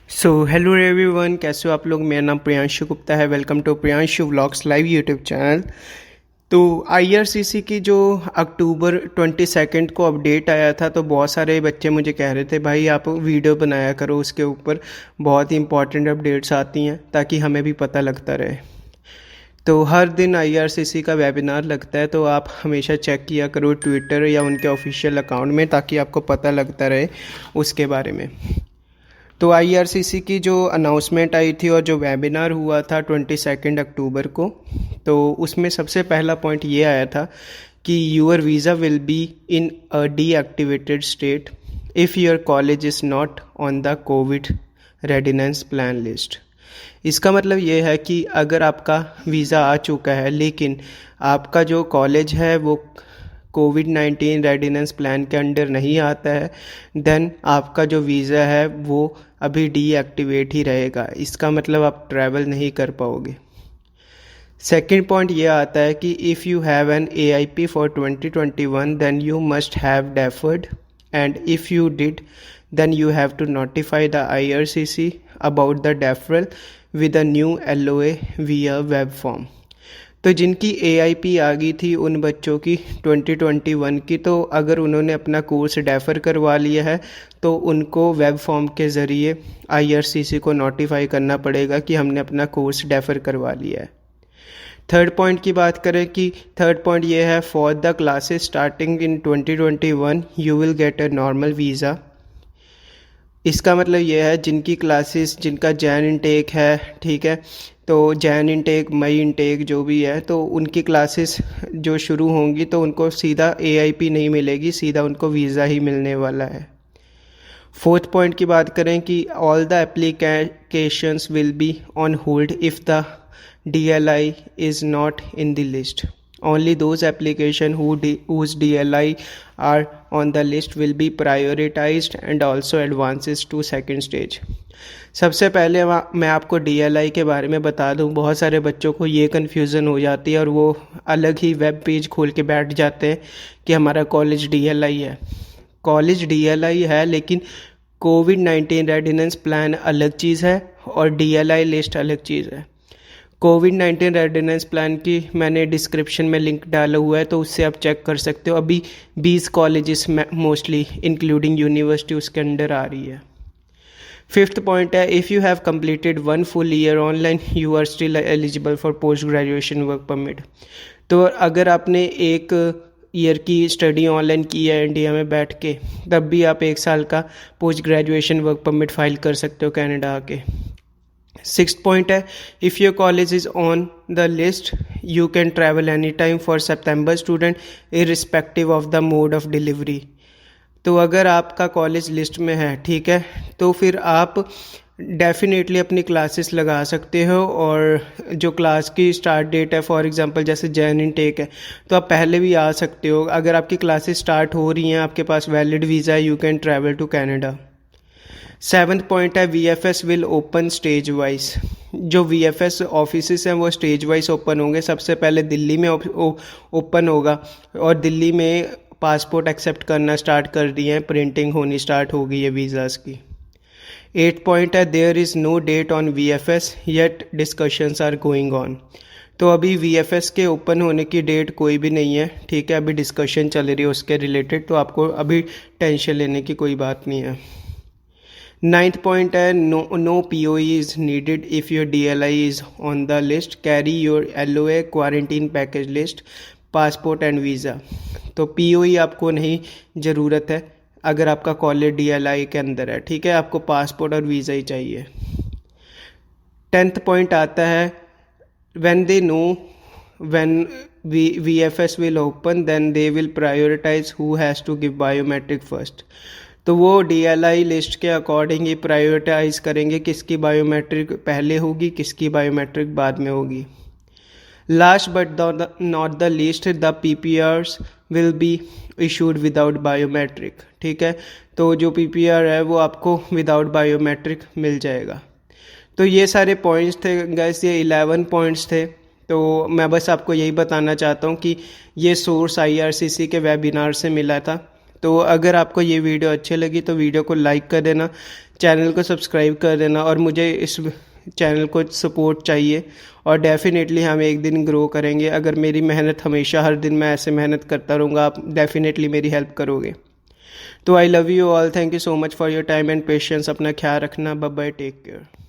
Hello everyone, कैसे हो आप लोग। मेरा नाम प्रियांशु गुप्ता है। Welcome to Priyanshu vlogs live YouTube channel. तो आईआरसीसी की जो अक्टूबर 22 को अपडेट आया था, तो बहुत सारे बच्चे मुझे कह रहे थे भाई आप वीडियो बनाया करो उसके ऊपर, बहुत ही इंपॉर्टेंट अपडेट्स आती हैं ताकि हमें भी पता लगता रहे। तो हर दिन आईआरसीसी का वेबिनार लगता है, तो आप हमेशा चेक किया करो ट्विटर या उनके ऑफिशियल अकाउंट में, ताकि आपको पता लगता रहे उसके बारे में। तो आईआरसीसी की जो अनाउंसमेंट आई थी और जो वेबिनार हुआ था 22 अक्टूबर को, तो उसमें सबसे पहला पॉइंट ये आया था कि your visa will be in a deactivated state if your college is not on the COVID readiness plan list. इसका मतलब ये है कि अगर आपका वीज़ा आ चुका है लेकिन आपका जो कॉलेज है वो कोविड-19 रेडिनेंस प्लान के अंडर नहीं आता है, देन आपका जो वीज़ा है वो अभी डीएक्टिवेट ही रहेगा। इसका मतलब आप ट्रैवल नहीं कर पाओगे। सेकेंड पॉइंट ये आता है कि if you have an AIP for 2021 then you must have deferred, and if you did then you have to notify the IRCC about the deferral with a new LOA via web form। तो जिनकी AIP आ गई थी उन बच्चों की 2021 की, तो अगर उन्होंने अपना कोर्स डेफ़र करवा लिया है तो उनको वेब फॉर्म के ज़रिए IRCC को नोटिफाई करना पड़ेगा कि हमने अपना कोर्स डेफ़र करवा लिया है। थर्ड पॉइंट की बात करें कि थर्ड पॉइंट ये है, for the classes starting in 2021 you will get a normal visa. इसका मतलब ये है जिनकी क्लासेस, जिनका जैन इनटेक है, ठीक है, तो जैन इनटेक, मई इनटेक जो भी है, तो उनकी क्लासेस जो शुरू होंगी तो उनको सीधा AIP नहीं मिलेगी, सीधा उनको वीज़ा ही मिलने वाला है। फोर्थ पॉइंट की बात करें कि all the applications will be on hold if the DLI is not in the list. Only those applications whose DLI are on the list will be prioritized and also advances to second stage। सबसे पहले मैं आपको DLI के बारे में बता दूं, बहुत सारे बच्चों को ये कन्फ्यूज़न हो जाती है और वो अलग ही वेब पेज खोल के बैठ जाते हैं कि हमारा कॉलेज DLI है। कॉलेज DLI है लेकिन कोविड-19 रेडिनेंस प्लान अलग चीज़ है और DLI लिस्ट अलग चीज़ है। कोविड-19 रेडिनेंस प्लान की मैंने डिस्क्रिप्शन में लिंक डाला हुआ है, तो उससे आप चेक कर सकते हो। अभी 20 कॉलेजेस में मोस्टली इंक्लूडिंग यूनिवर्सिटी उसके अंडर आ रही है। फिफ्थ पॉइंट है, if you have completed 1 full year online you are still eligible for post graduation work permit. तो अगर आपने एक ईयर की स्टडी ऑनलाइन की है इंडिया में बैठ के, तब भी आप 1 साल का post graduation work permit file कर सकते हो कनाडा आके। सिक्स्थ पॉइंट है, if your college is on the list you can travel any time for September student irrespective of the mode of delivery. तो अगर आपका कॉलेज लिस्ट में है, ठीक है, तो फिर आप डेफिनेटली अपनी क्लासेस लगा सकते हो। और जो क्लास की स्टार्ट डेट है, फॉर एग्जांपल जैसे जैन इनटेक है, तो आप पहले भी आ सकते हो। अगर आपकी क्लासेस स्टार्ट हो रही हैं, आपके पास वैलिड वीज़ा है, you can travel to Canada. Seventh point है, VFS will open stage wise. जो VFS ऑफिस हैं वो स्टेज वाइज ओपन होंगे। सबसे पहले दिल्ली में ओपन होगा और दिल्ली में पासपोर्ट एक्सेप्ट करना स्टार्ट कर दिए हैं, प्रिंटिंग होनी स्टार्ट हो गई है वीज़ाज़ की। एट पॉइंट है, there is no date on VFS yet discussions are going on. तो अभी VFS के ओपन होने की डेट कोई भी नहीं है, ठीक है, अभी डिस्कशन चल रही है उसके रिलेटेड, तो आपको अभी टेंशन लेने की कोई बात नहीं है। नाइन्थ पॉइंट है, no POE is needed if your DLI is on the list, carry your LOA, quarantine package list, passport and visa. तो POE आपको नहीं ज़रूरत है अगर आपका कॉलेज DLI के अंदर है, ठीक है, आपको पासपोर्ट और वीज़ा ही चाहिए। 10th पॉइंट आता है, when they know when VFS will open then they will prioritize who has to give biometric first. तो वो DLI लिस्ट के अकॉर्डिंग ही प्रायोरिटाइज करेंगे किसकी बायोमेट्रिक पहले होगी, किसकी बायोमेट्रिक बाद में होगी। Last but not the least, the PPRs will be issued without biometric, ठीक है, तो जो PPR है वो आपको विदाउट बायोमेट्रिक मिल जाएगा। तो ये सारे पॉइंट्स थे गाइस, ये 11 पॉइंट्स थे। तो मैं बस आपको यही बताना चाहता हूँ कि ये सोर्स IRCC के वेबिनार से मिला था, तो अगर आपको ये वीडियो अच्छी लगी तो वीडियो को लाइक कर देना, चैनल को सब्सक्राइब कर देना, और मुझे इस चैनल को सपोर्ट चाहिए और डेफ़िनेटली हम एक दिन ग्रो करेंगे। अगर मेरी मेहनत हमेशा हर दिन मैं ऐसे मेहनत करता रहूँगा, आप डेफ़िनेटली मेरी हेल्प करोगे। तो I love you all, thank you so much for your time and patience. अपना ख्याल रखना, बाय बाय, टेक केयर।